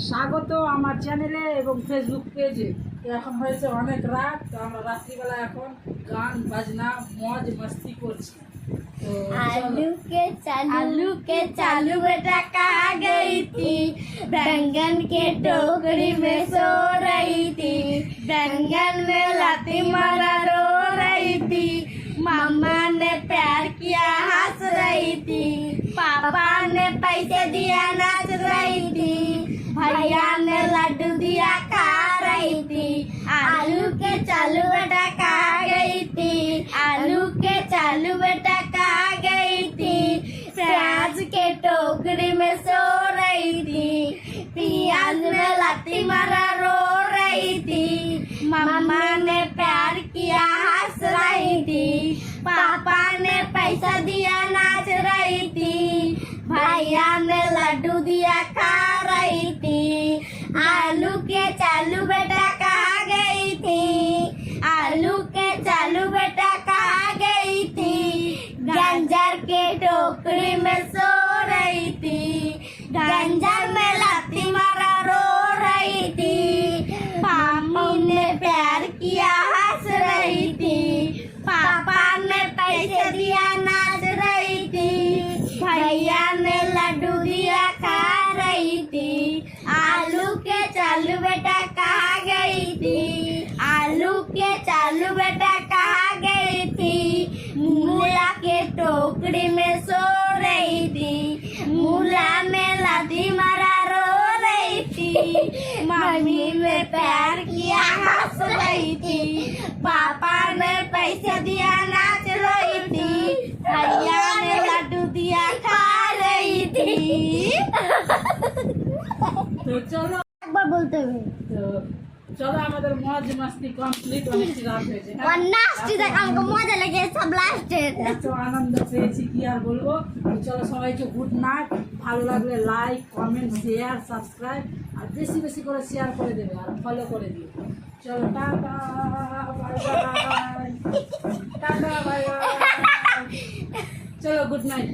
স্বাগত আমার চ্যানেলে এবং ফেসবুক পেজে। এখন হয়েছে অনেক রাত, তো আমরা রাত্রিবেলা এখন গান বাজনা মজ মস্তি করছি। आलू के चालू बेटा कहाँ गई थी, बैंगन के टोकरी में सो रही थी, बैंगन में लाती मारा रो रही थी, मम्मा ने प्यार किया हंस रही थी, पापा ने पैसे दिया नाच रही थी, भैया ने लड्डू दिया खा रही थी। आलू के चालू बेटा कहाँ गई थी, आलू के चालू बेटा कहाँ गई थी, प्याज के टोकरी में सो रही थी, प्याज में लाती मारा रो रही थी, मम्मा ने प्यार किया हंस रही थी, पापा ने पैसा दिया नाच रही थी, भैया ने लड्डू दिया खा रही थी। आलू के चालू बेटा कहाँ गई थी, आलू के चालू बेटा कहाँ गई थी, गाजर के टोकरी में सो रही थी, गाजर में लाती मारा रो रही थी, मम्मी ने प्यार किया हंस रही थी, पापा ने पैसे दिया नाच रही थी, भैया ने लड्डू दिया खा रही थी। आलू के चालू बेटा कहाँ गई थी, आलू के चालू बेटा कहाँ गई थी, मूला के टोकरी में सो रही थी, मूला में लाठी मारा रो रही थी, मम्मी ने प्यार किया हंस रही थी, पापा ने पैसे दिया नाच रही थी, भैया ने लड्डू दिया खा रही थी। তো চলো একবার বলতে হবে তো চলো আমাদের মজ মস্তি কমপ্লিট, অনেক রাত হয়েছে। নাচটি দেখ আমাকে মজা লেগে সব লাস্টে এত আনন্দ পেয়েছি কি আর বলবো। তো চলো সবাইকে গুড নাইট, ভালো লাগলে লাইক কমেন্ট শেয়ার সাবস্ক্রাইব আর বেশি বেশি করে শেয়ার করে দেবে আর ফলো করে দিও। চলো tata bye bye, tata bye bye, চলো গুড নাইট।